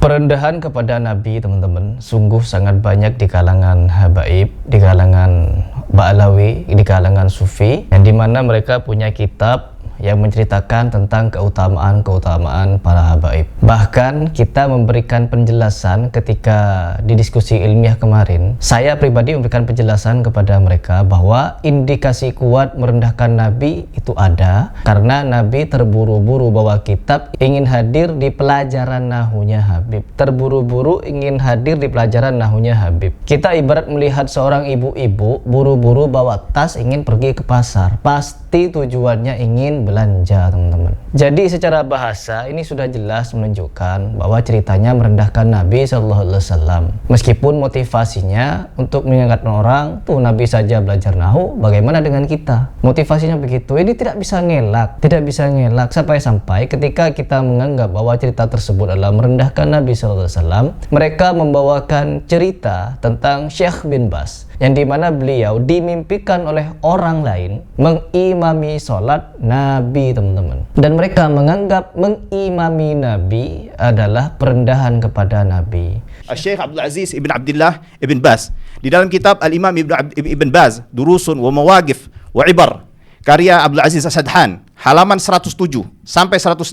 Perendahan kepada Nabi, teman-teman, sungguh sangat banyak di kalangan habaib, di kalangan ba'alawi, di kalangan sufi, yang dimana mereka punya kitab yang menceritakan tentang keutamaan-keutamaan para habaib. Bahkan kita memberikan penjelasan ketika di diskusi ilmiah kemarin. Saya pribadi memberikan penjelasan kepada mereka bahwa indikasi kuat merendahkan Nabi itu ada karena Nabi terburu-buru bawa kitab, ingin hadir di pelajaran nahunya Habib. Terburu-buru ingin hadir di pelajaran nahunya Habib. Kita ibarat melihat seorang ibu-ibu buru-buru bawa tas ingin pergi ke pasar. Pasti tujuannya ingin belanja, teman-teman. Jadi secara bahasa ini sudah jelas menunjukkan bahwa ceritanya merendahkan Nabi SAW. Meskipun motivasinya untuk mengingatkan orang, tuh Nabi saja belajar nahu, bagaimana dengan kita? Motivasinya begitu. Ini tidak bisa ngelak, sampai-sampai ketika kita menganggap bahwa cerita tersebut adalah merendahkan Nabi SAW, mereka membawakan cerita tentang Syekh bin Baz, yang dimana beliau dimimpikan oleh orang lain mengimami sholat Nabi, teman-teman. Dan mereka menganggap mengimami Nabi adalah perendahan kepada Nabi. Syekh Abdul Aziz Ibn Abdullah Ibn Baz, di dalam kitab Al-Imam Ibn Baz, Durusun wa Mawaqif wa Ibar, karya Abdul Aziz As-Sadhan, halaman 107 sampai 108.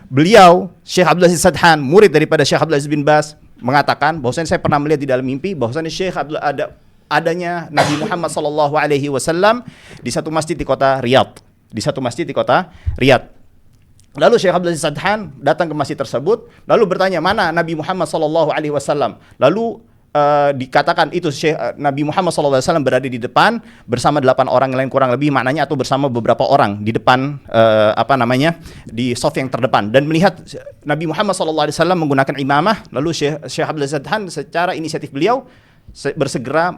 Beliau, Syekh Abdul Aziz As-Sadhan, murid daripada Syekh Abdul Aziz bin Baz, mengatakan bahwasanya saya pernah melihat di dalam mimpi bahwasanya Syekh adanya Nabi Muhammad SAW di satu masjid di kota Riyadh. Lalu Syekh Abdul Aziz Sadhan datang ke masjid tersebut, lalu bertanya, mana Nabi Muhammad SAW? Lalu dikatakan itu Nabi Muhammad SAW berada di depan bersama 8 orang lain, kurang lebih maknanya, atau bersama beberapa orang di depan di saf yang terdepan, dan melihat Nabi Muhammad SAW menggunakan imamah. Lalu Syekh Abdul Aziz Sadhan secara inisiatif beliau bersegera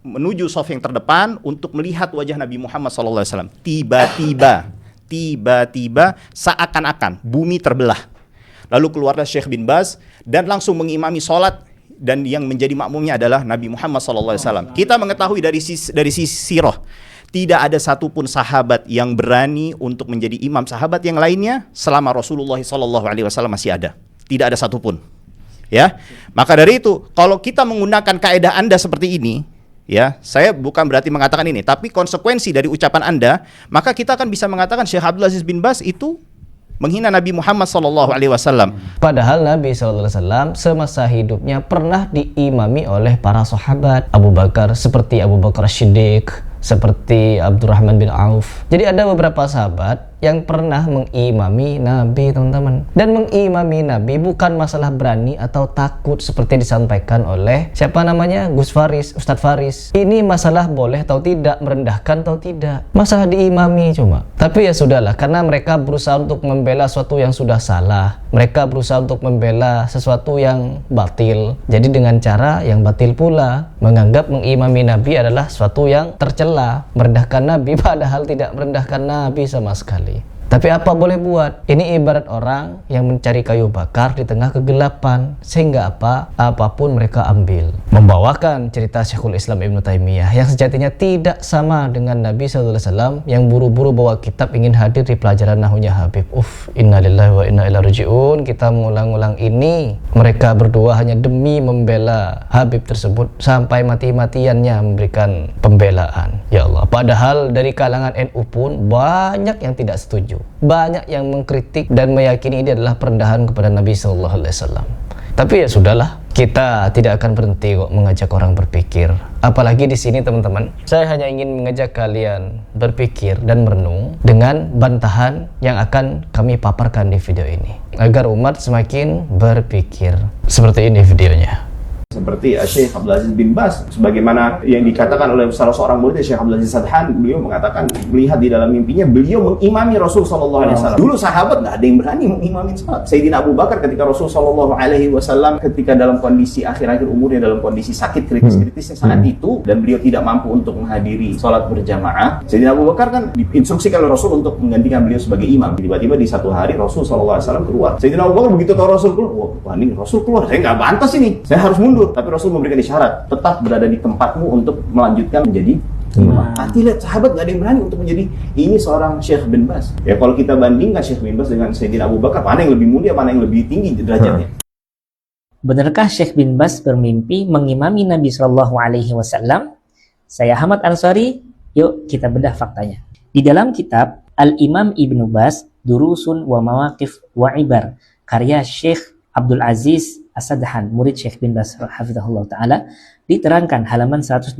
menuju saf yang terdepan untuk melihat wajah Nabi Muhammad SAW. Tiba-tiba seakan-akan bumi terbelah. Lalu keluarlah Syekh bin Baz dan langsung mengimami sholat, dan yang menjadi makmumnya adalah Nabi Muhammad SAW. Kita mengetahui dari sisi sirah, tidak ada satupun sahabat yang berani untuk menjadi imam sahabat yang lainnya selama Rasulullah SAW masih ada. Tidak ada satupun. Ya, maka dari itu kalau kita menggunakan kaidah Anda seperti ini, ya, saya bukan berarti mengatakan ini, tapi konsekuensi dari ucapan Anda, maka kita akan bisa mengatakan Syekh Abdul Aziz bin Baz itu menghina Nabi Muhammad SAW. Padahal Nabi SAW semasa hidupnya pernah diimami oleh para sahabat. Abu Bakar, seperti Abu Bakar Siddiq, seperti Abdurrahman bin Auf. Jadi ada beberapa sahabat yang pernah mengimami Nabi, teman-teman. Dan mengimami Nabi bukan masalah berani atau takut seperti disampaikan oleh siapa namanya, Gus Faris, Ustadz Faris. Ini masalah boleh atau tidak, merendahkan atau tidak, masalah diimami cuma. Tapi ya sudahlah, karena mereka berusaha untuk membela sesuatu yang sudah salah, mereka berusaha untuk membela sesuatu yang batil. Jadi dengan cara yang batil pula, menganggap mengimami Nabi adalah sesuatu yang tercela, merendahkan Nabi, padahal tidak merendahkan Nabi sama sekali. Tapi apa boleh buat? Ini ibarat orang yang mencari kayu bakar di tengah kegelapan, sehingga apapun mereka ambil. Membawakan cerita Syekhul Islam Ibn Taimiyah yang sejatinya tidak sama dengan Nabi SAW yang buru-buru bawa kitab ingin hadir di pelajaran nahunya Habib. Innalillahi wa inna ilaihi raji'un. Kita mengulang-ulang ini. Mereka berdua hanya demi membela Habib tersebut sampai mati-matiannya memberikan pembelaan. Ya Allah. Padahal dari kalangan NU pun banyak yang tidak setuju, banyak yang mengkritik dan meyakini ini adalah perendahan kepada Nabi SAW. Tapi ya sudahlah, kita tidak akan berhenti kok mengajak orang berpikir. Apalagi di sini, teman-teman, saya hanya ingin mengajak kalian berpikir dan merenung dengan bantahan yang akan kami paparkan di video ini, agar umat semakin berpikir. Seperti ini videonya. Seperti Syekh Abdul Aziz bin Baz, sebagaimana yang dikatakan oleh salah seorang murid Syekh Abdul Aziz Sadhan, beliau mengatakan melihat di dalam mimpinya beliau mengimami Rasul SAW. Dulu sahabat nggak ada yang berani mengimami salat. Sayyidina Abu Bakar ketika Rasul SAW ketika dalam kondisi akhir-akhir umurnya, dalam kondisi sakit kritis-kritisnya saat itu, dan beliau tidak mampu untuk menghadiri salat berjamaah, Sayyidina Abu Bakar kan diinstruksikan oleh Rasul untuk menggantikan beliau sebagai imam. Tiba-tiba di satu hari Rasul SAW keluar. Sayyidina Abu Bakar begitu tahu Rasul keluar, wah ini Rasul keluar, saya nggak bantas ini, saya harus mundur. Tapi Rasul memberikan isyarat, tetap berada di tempatmu untuk melanjutkan menjadi Nanti lihat sahabat nggak ada yang berani untuk menjadi ini seorang Syekh bin Bas. Ya kalau kita bandingkan Syekh bin Bas dengan Sayyidina Abu Bakar, mana yang lebih mulia, mana yang lebih tinggi derajatnya? Benarkah Syekh bin Bas bermimpi mengimami Nabi Shallallahu Alaihi Wasallam? Saya Ahmad Ansari. Yuk kita bedah faktanya. Di dalam kitab Al-Imam Ibnu Bas, Durusun wa Mawaqif wa Ibar, karya Syekh Abdul Aziz As-Sadhan, murid Syekh bin Bas hafizahullah ta'ala, diterangkan halaman 128,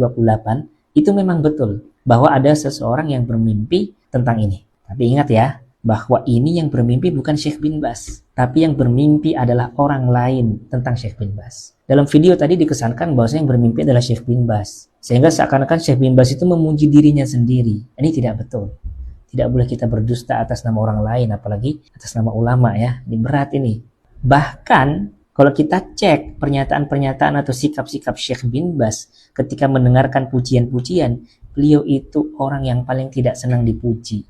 itu memang betul bahwa ada seseorang yang bermimpi tentang ini. Tapi ingat ya, bahwa ini yang bermimpi bukan Syekh bin Bas, tapi yang bermimpi adalah orang lain tentang Syekh bin Bas. Dalam video tadi dikesankan bahwa yang bermimpi adalah Syekh bin Bas, sehingga seakan-akan Syekh bin Bas itu memuji dirinya sendiri. Ini tidak betul. Tidak boleh kita berdusta atas nama orang lain, apalagi atas nama ulama ya. Ini berat ini. Bahkan kalau kita cek pernyataan-pernyataan atau sikap-sikap Syekh bin Bas ketika mendengarkan pujian-pujian, beliau itu orang yang paling tidak senang dipuji.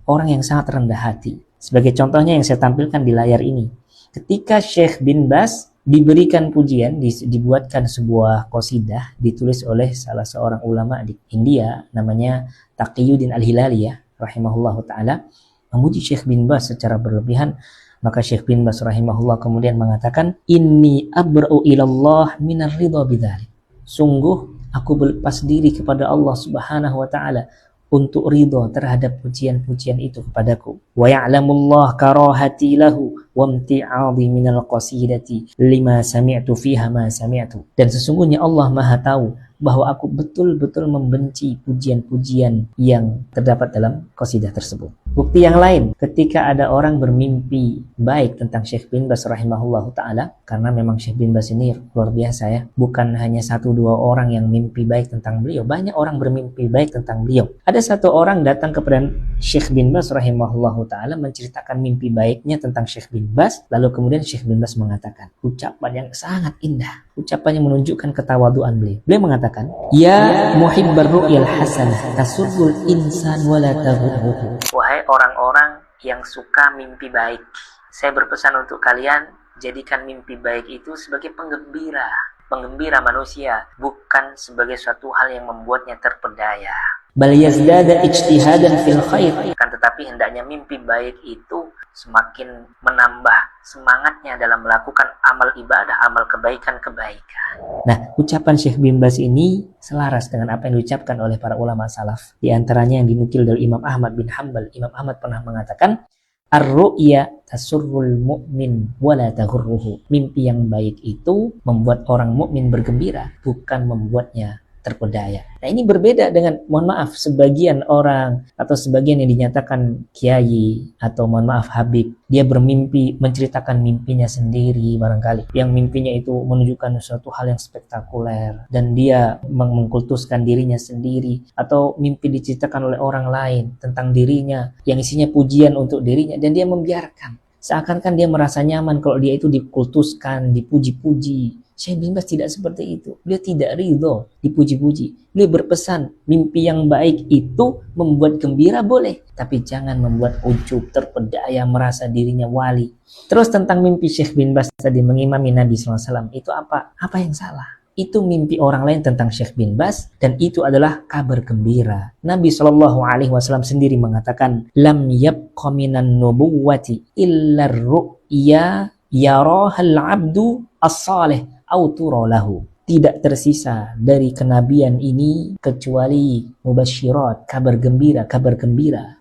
Orang yang sangat rendah hati. Sebagai contohnya yang saya tampilkan di layar ini. Ketika Syekh bin Bas diberikan pujian, dibuatkan sebuah qasidah ditulis oleh salah seorang ulama di India, namanya Taqiyuddin Al-Hilali ya, rahimahullahu ta'ala, memuji Syekh bin Bas secara berlebihan. Maka Syekh bin Bas rahimahullah kemudian mengatakan, inni abra'u ilallah minar ridha bidzalik. Sungguh aku berlepas diri kepada Allah Subhanahu wa taala untuk ridha terhadap pujian-pujian itu kepadaku. Wa ya'lamullah karahati lahu wa imti'adhi minal qasidati lima sami'tu fiha ma sami'tu. Dan sesungguhnya Allah Maha tahu bahwa aku betul-betul membenci pujian-pujian yang terdapat dalam qasidah tersebut. Bukti yang lain, ketika ada orang bermimpi baik tentang Syekh bin Bas rahimahullahu ta'ala, karena memang Syekh bin Bas ini luar biasa ya, bukan hanya 1-2 orang yang mimpi baik tentang beliau, banyak orang bermimpi baik tentang beliau. Ada satu orang datang kepada Syekh bin Bas rahimahullahu ta'ala menceritakan mimpi baiknya tentang Syekh bin Bas, lalu kemudian Syekh bin Bas mengatakan ucapan yang sangat indah, ucapan yang menunjukkan ketawaduan beliau. Beliau mengatakan, ya muhibbar ru'yal hasanah tasurrul insan wala taghurruhu. Wahai orang-orang yang suka mimpi baik, saya berpesan untuk kalian, jadikan mimpi baik itu sebagai penggembira manusia, bukan sebagai suatu hal yang membuatnya terpedaya. Bal yazdada ijtihadan fil khair. Kan tetapi hendaknya mimpi baik itu semakin menambah semangatnya dalam melakukan amal ibadah, amal kebaikan-kebaikan. Nah, ucapan Syekh bin Bas ini selaras dengan apa yang diucapkan oleh para ulama salaf. Di antaranya yang dinukil dari Imam Ahmad bin Hanbal. Imam Ahmad pernah mengatakan, ar-ru'ya tasurrul mu'min wala taghurruhu. Mimpi yang baik itu membuat orang mukmin bergembira, bukan membuatnya terpedaya. Nah, ini berbeda dengan, mohon maaf, sebagian orang atau sebagian yang dinyatakan kiai atau mohon maaf habib, dia bermimpi menceritakan mimpinya sendiri barangkali, yang mimpinya itu menunjukkan suatu hal yang spektakuler dan dia mengkultuskan dirinya sendiri, atau mimpi diceritakan oleh orang lain tentang dirinya yang isinya pujian untuk dirinya dan dia membiarkan, seakan-akan dia merasa nyaman kalau dia itu dikultuskan, dipuji-puji. Syekh bin Bas tidak seperti itu. Beliau tidak ridho dipuji-puji. Beliau berpesan, mimpi yang baik itu membuat gembira boleh, tapi jangan membuat ujub, terpedaya, merasa dirinya wali. Terus tentang mimpi Syekh bin Bas tadi mengimami Nabi SAW, itu apa? Apa yang salah? Itu mimpi orang lain tentang Syekh bin Bas, dan itu adalah kabar gembira. Nabi SAW sendiri mengatakan, lam yabqa minan nubuwati illa ru'ya yarahal abdu as-salih autura lahu. Tidak tersisa dari kenabian ini kecuali mubasyirat, kabar gembira.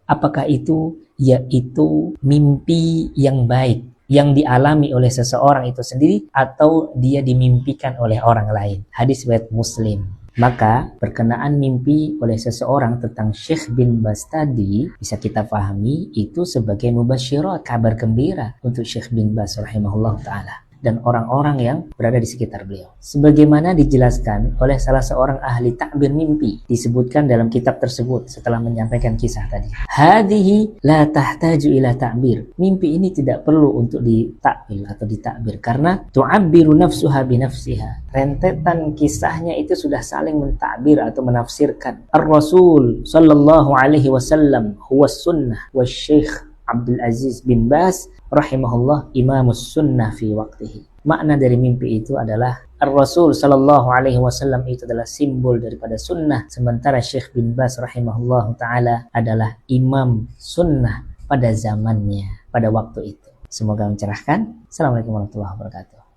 Apakah itu? Yaitu mimpi yang baik yang dialami oleh seseorang itu sendiri atau dia dimimpikan oleh orang lain. Hadis riwayat Muslim. Maka berkenaan mimpi oleh seseorang tentang Syekh bin Bas tadi bisa kita pahami itu sebagai mubasyirat, kabar gembira untuk Syekh bin Bas rahimahullah ta'ala dan orang-orang yang berada di sekitar beliau. Sebagaimana dijelaskan oleh salah seorang ahli takbir mimpi, disebutkan dalam kitab tersebut setelah menyampaikan kisah tadi. Hadhihi la tahtaju ila ta'bir. Mimpi ini tidak perlu untuk ditakbil atau ditakbir karena tu'abbiru nafsuha binafsiha. Rentetan kisahnya itu sudah saling mentakbir atau menafsirkan. Ar-Rasul sallallahu alaihi wasallam huwa sunnah wa syekh Abdul Aziz bin Baz rahimahullah imamus sunnah fi waqtihi. Makna dari mimpi itu adalah Ar-Rasul sallallahu alaihi wasallam itu adalah simbol daripada sunnah, sementara Syekh bin Baz rahimahullah taala adalah imam sunnah pada zamannya, pada waktu itu. Semoga mencerahkan. Assalamualaikum warahmatullahi wabarakatuh.